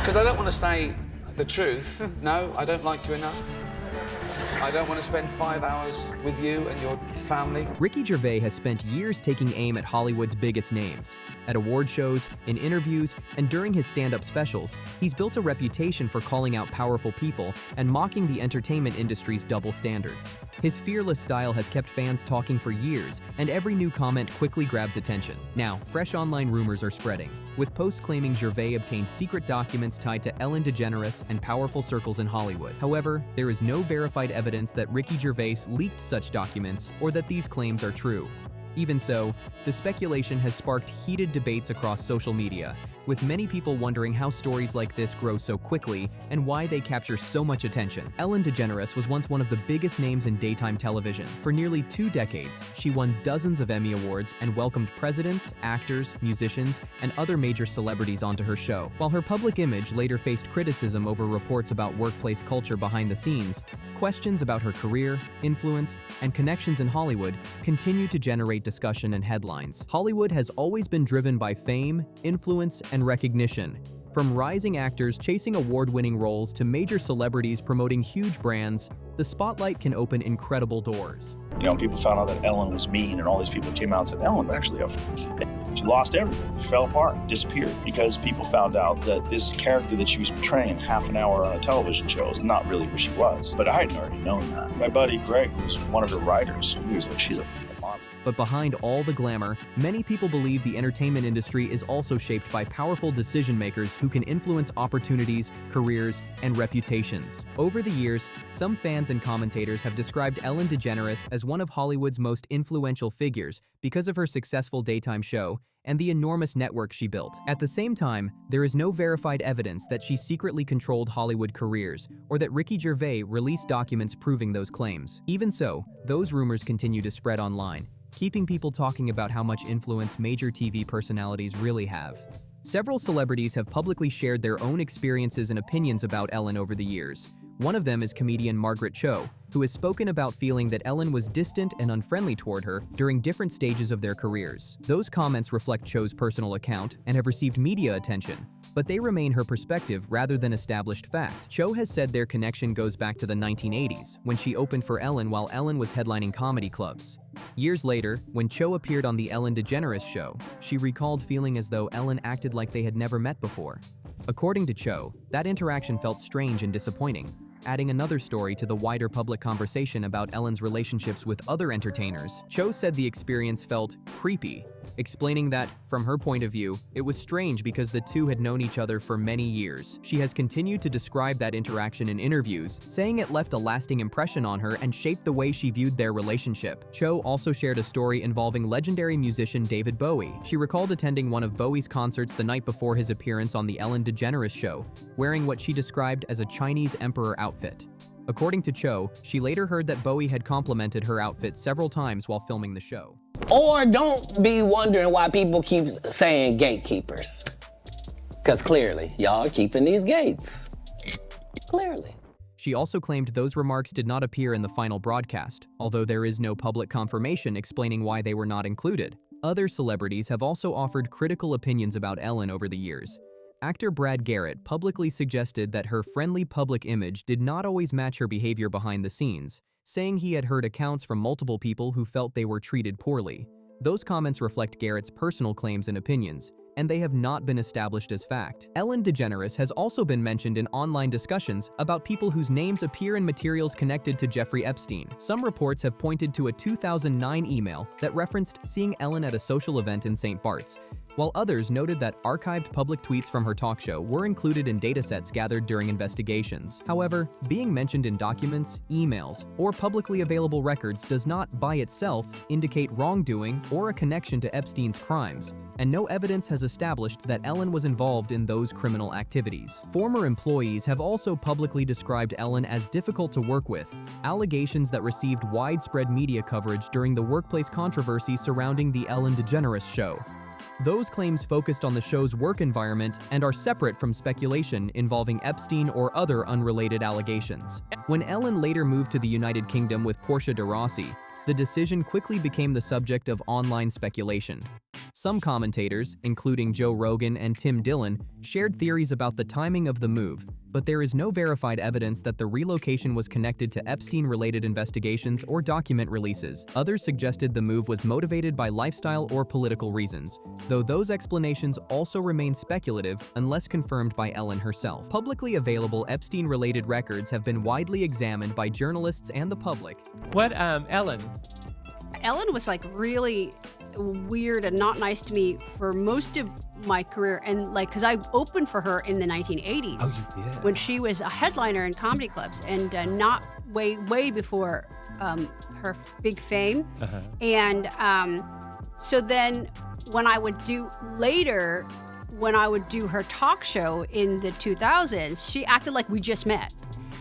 Because I don't want to say the truth. No, I don't like you enough. I don't want to spend 5 hours with you and your family. Ricky Gervais has spent years taking aim at Hollywood's biggest names. At award shows, in interviews, and during his stand-up specials, he's built a reputation for calling out powerful people and mocking the entertainment industry's double standards. His fearless style has kept fans talking for years, and every new comment quickly grabs attention. Now, fresh online rumors are spreading, with posts claiming Gervais obtained secret documents tied to Ellen DeGeneres and powerful circles in Hollywood. However, there is no verified evidence that Ricky Gervais leaked such documents or that these claims are true. Even so, the speculation has sparked heated debates across social media, with many people wondering how stories like this grow so quickly and why they capture so much attention. Ellen DeGeneres was once one of the biggest names in daytime television. For nearly 2 decades, she won dozens of Emmy Awards and welcomed presidents, actors, musicians, and other major celebrities onto her show. While her public image later faced criticism over reports about workplace culture behind the scenes, questions about her career, influence, and connections in Hollywood continue to generate discussion and headlines. Hollywood has always been driven by fame, influence, and recognition. From rising actors chasing award-winning roles to major celebrities promoting huge brands, the spotlight can open incredible doors. You know, people found out that Ellen was mean, and all these people came out and said, Ellen actually, she lost everything. She fell apart, disappeared, because people found out that this character that she was portraying half an hour on a television show is not really who she was. But I hadn't already known that. My buddy Greg was one of her writers. He was like, she's a monster. But behind all the glamour, many people believe the entertainment industry is also shaped by powerful decision-makers who can influence opportunities, careers, and reputations. Over the years, some fans and commentators have described Ellen DeGeneres as one of Hollywood's most influential figures because of her successful daytime show and the enormous network she built. At the same time, there is no verified evidence that she secretly controlled Hollywood careers or that Ricky Gervais released documents proving those claims. Even so, those rumors continue to spread online, keeping people talking about how much influence major TV personalities really have. Several celebrities have publicly shared their own experiences and opinions about Ellen over the years. One of them is comedian Margaret Cho, who has spoken about feeling that Ellen was distant and unfriendly toward her during different stages of their careers. Those comments reflect Cho's personal account and have received media attention, but they remain her perspective rather than established fact. Cho has said their connection goes back to the 1980s, when she opened for Ellen while Ellen was headlining comedy clubs. Years later, when Cho appeared on the Ellen DeGeneres show, she recalled feeling as though Ellen acted like they had never met before. According to Cho, that interaction felt strange and disappointing, adding another story to the wider public conversation about Ellen's relationships with other entertainers. Cho said the experience felt creepy, explaining that, from her point of view, it was strange because the two had known each other for many years. She has continued to describe that interaction in interviews, saying it left a lasting impression on her and shaped the way she viewed their relationship. Cho also shared a story involving legendary musician David Bowie. She recalled attending one of Bowie's concerts the night before his appearance on the Ellen DeGeneres show, wearing what she described as a Chinese emperor outfit. According to Cho, she later heard that Bowie had complimented her outfit several times while filming the show. Or don't be wondering why people keep saying gatekeepers. Because clearly, y'all are keeping these gates. Clearly. She also claimed those remarks did not appear in the final broadcast, although there is no public confirmation explaining why they were not included. Other celebrities have also offered critical opinions about Ellen over the years. Actor Brad Garrett publicly suggested that her friendly public image did not always match her behavior behind the scenes, saying he had heard accounts from multiple people who felt they were treated poorly. Those comments reflect Garrett's personal claims and opinions, and they have not been established as fact. Ellen DeGeneres has also been mentioned in online discussions about people whose names appear in materials connected to Jeffrey Epstein. Some reports have pointed to a 2009 email that referenced seeing Ellen at a social event in St. Bart's, while others noted that archived public tweets from her talk show were included in datasets gathered during investigations. However, being mentioned in documents, emails, or publicly available records does not, by itself, indicate wrongdoing or a connection to Epstein's crimes, and no evidence has established that Ellen was involved in those criminal activities. Former employees have also publicly described Ellen as difficult to work with, allegations that received widespread media coverage during the workplace controversy surrounding the Ellen DeGeneres show. Those claims focused on the show's work environment and are separate from speculation involving Epstein or other unrelated allegations. When Ellen later moved to the United Kingdom with Portia de Rossi, the decision quickly became the subject of online speculation. Some commentators, including Joe Rogan and Tim Dillon, shared theories about the timing of the move, but there is no verified evidence that the relocation was connected to Epstein-related investigations or document releases. Others suggested the move was motivated by lifestyle or political reasons, though those explanations also remain speculative unless confirmed by Ellen herself. Publicly available Epstein-related records have been widely examined by journalists and the public. What, Ellen? Ellen was like really weird and not nice to me for most of my career, and like because I opened for her in the 1980s. Oh, you did? When she was a headliner in comedy clubs, and not way before her big fame. Uh-huh. And so then when I would do her talk show in the 2000s, she acted like we just met,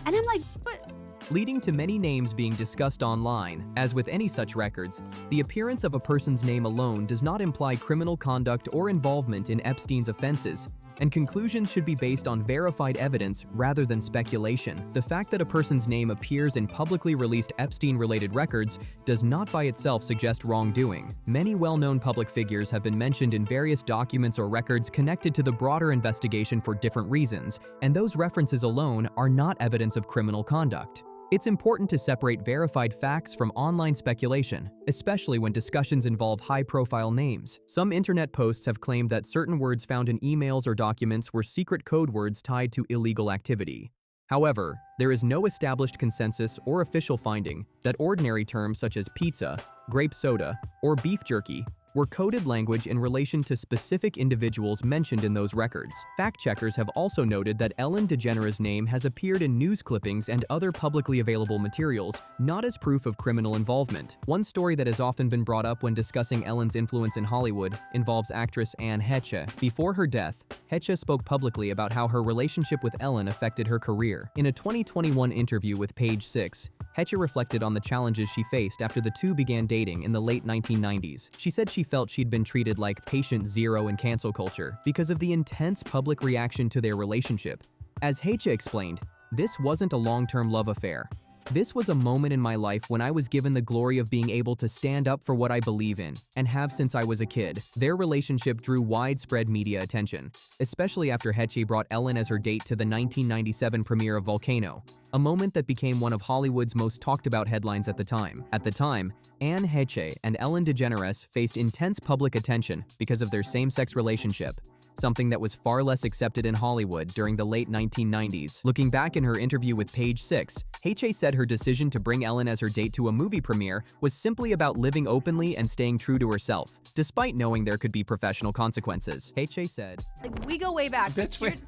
and I'm like, but. Leading to many names being discussed online. As with any such records, the appearance of a person's name alone does not imply criminal conduct or involvement in Epstein's offenses, and conclusions should be based on verified evidence rather than speculation. The fact that a person's name appears in publicly released Epstein-related records does not by itself suggest wrongdoing. Many well-known public figures have been mentioned in various documents or records connected to the broader investigation for different reasons, and those references alone are not evidence of criminal conduct. It's important to separate verified facts from online speculation, especially when discussions involve high-profile names. Some internet posts have claimed that certain words found in emails or documents were secret code words tied to illegal activity. However, there is no established consensus or official finding that ordinary terms such as pizza, grape soda, or beef jerky were coded language in relation to specific individuals mentioned in those records. Fact-checkers have also noted that Ellen DeGeneres' name has appeared in news clippings and other publicly available materials, not as proof of criminal involvement. One story that has often been brought up when discussing Ellen's influence in Hollywood involves actress Anne Heche. Before her death, Heche spoke publicly about how her relationship with Ellen affected her career. In a 2021 interview with Page Six, Heche reflected on the challenges she faced after the two began dating in the late 1990s. She said she felt she'd been treated like patient zero in cancel culture because of the intense public reaction to their relationship. As Heche explained, this wasn't a long-term love affair. This was a moment in my life when I was given the glory of being able to stand up for what I believe in, and have since I was a kid. Their relationship drew widespread media attention, especially after Heche brought Ellen as her date to the 1997 premiere of Volcano, a moment that became one of Hollywood's most talked about headlines at the time. At the time, Anne Heche and Ellen DeGeneres faced intense public attention because of their same-sex relationship, something that was far less accepted in Hollywood during the late 1990s. Looking back in her interview with Page Six, Heche said her decision to bring Ellen as her date to a movie premiere was simply about living openly and staying true to herself, despite knowing there could be professional consequences. Heche said, Like, we go way back. Bitch, wait.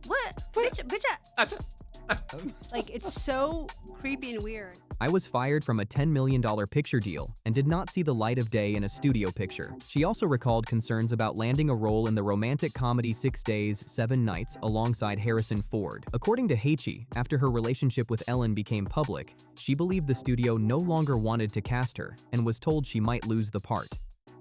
What? Like, it's so creepy and weird. I was fired from a $10 million picture deal and did not see the light of day in a studio picture. She also recalled concerns about landing a role in the romantic comedy 6 Days, 7 Nights alongside Harrison Ford. According to Heche, after her relationship with Ellen became public, she believed the studio no longer wanted to cast her and was told she might lose the part.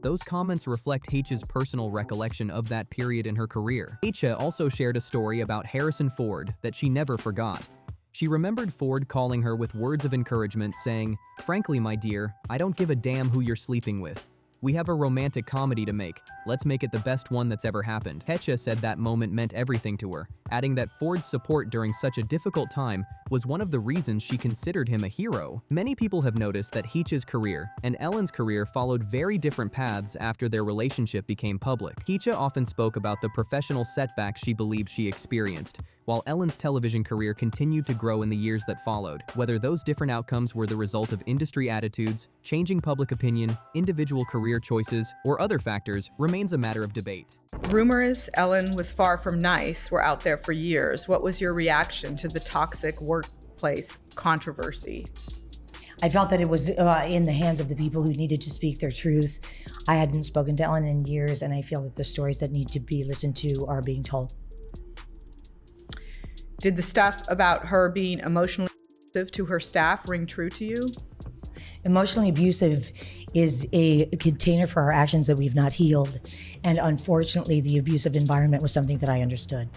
Those comments reflect Heche's personal recollection of that period in her career. Heche also shared a story about Harrison Ford that she never forgot. She remembered Ford calling her with words of encouragement, saying, "Frankly, my dear, I don't give a damn who you're sleeping with. We have a romantic comedy to make. Let's make it the best one that's ever happened." Heche said that moment meant everything to her, adding that Ford's support during such a difficult time was one of the reasons she considered him a hero. Many people have noticed that Heche's career and Ellen's career followed very different paths after their relationship became public. Heche often spoke about the professional setbacks she believed she experienced, while Ellen's television career continued to grow in the years that followed. Whether those different outcomes were the result of industry attitudes, changing public opinion, individual career choices, or other factors remains a matter of debate. Rumors Ellen was far from nice were out there for years. What was your reaction to the toxic workplace controversy? I felt that it was in the hands of the people who needed to speak their truth. I hadn't spoken to Ellen in years, and I feel that the stories that need to be listened to are being told. Did the stuff about her being emotionally abusive to her staff ring true to you? Emotionally abusive is a container for our actions that we've not healed. And unfortunately, the abusive environment was something that I understood.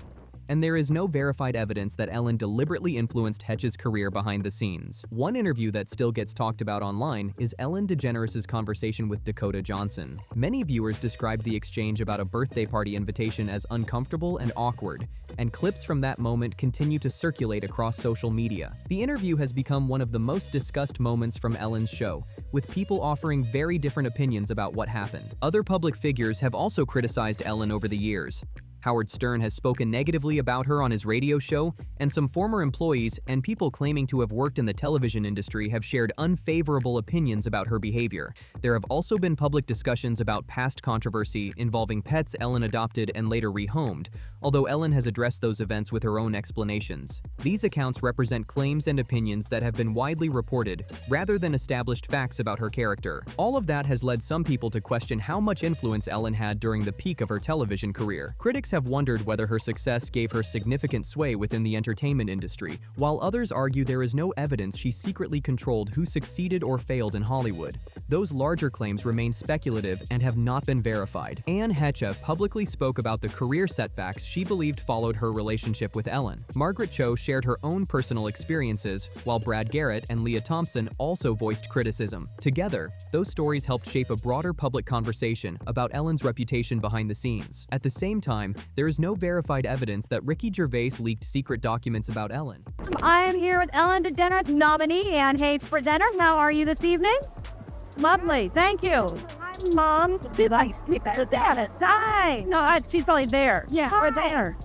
and there is no verified evidence that Ellen deliberately influenced Hetch's career behind the scenes. One interview that still gets talked about online is Ellen DeGeneres' conversation with Dakota Johnson. Many viewers described the exchange about a birthday party invitation as uncomfortable and awkward, and clips from that moment continue to circulate across social media. The interview has become one of the most discussed moments from Ellen's show, with people offering very different opinions about what happened. Other public figures have also criticized Ellen over the years. Howard Stern has spoken negatively about her on his radio show, and some former employees and people claiming to have worked in the television industry have shared unfavorable opinions about her behavior. There have also been public discussions about past controversy involving pets Ellen adopted and later rehomed, although Ellen has addressed those events with her own explanations. These accounts represent claims and opinions that have been widely reported, rather than established facts about her character. All of that has led some people to question how much influence Ellen had during the peak of her television career. Critics have wondered whether her success gave her significant sway within the entertainment industry, while others argue there is no evidence she secretly controlled who succeeded or failed in Hollywood. Those larger claims remain speculative and have not been verified. Anne Heche publicly spoke about the career setbacks she believed followed her relationship with Ellen. Margaret Cho shared her own personal experiences, while Brad Garrett and Leah Thompson also voiced criticism. Together, those stories helped shape a broader public conversation about Ellen's reputation behind the scenes. At the same time, there is no verified evidence that Ricky Gervais leaked secret documents about Ellen. I am here with Ellen DeGeneres, nominee and Hayes presenter. How are you this evening? Lovely, thank you. Hi, Mom. Did I sleep at that? Hi. No, she's only there. Yeah, right there.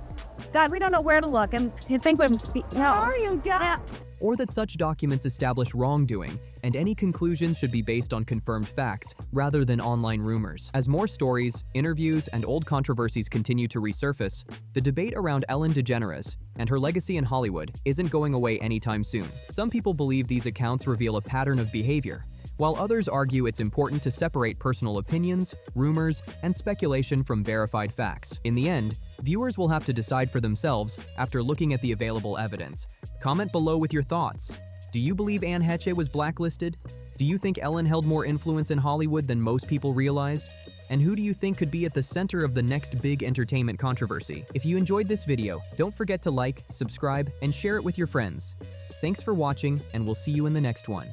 God, we don't know where to look, and you think we're... How are you, Dad? Or that such documents establish wrongdoing, and any conclusions should be based on confirmed facts, rather than online rumors. As more stories, interviews, and old controversies continue to resurface, the debate around Ellen DeGeneres and her legacy in Hollywood isn't going away anytime soon. Some people believe these accounts reveal a pattern of behavior, while others argue it's important to separate personal opinions, rumors, and speculation from verified facts. In the end, viewers will have to decide for themselves after looking at the available evidence. Comment below with your thoughts. Do you believe Anne Heche was blacklisted? Do you think Ellen held more influence in Hollywood than most people realized? And who do you think could be at the center of the next big entertainment controversy? If you enjoyed this video, don't forget to like, subscribe, and share it with your friends. Thanks for watching, and we'll see you in the next one.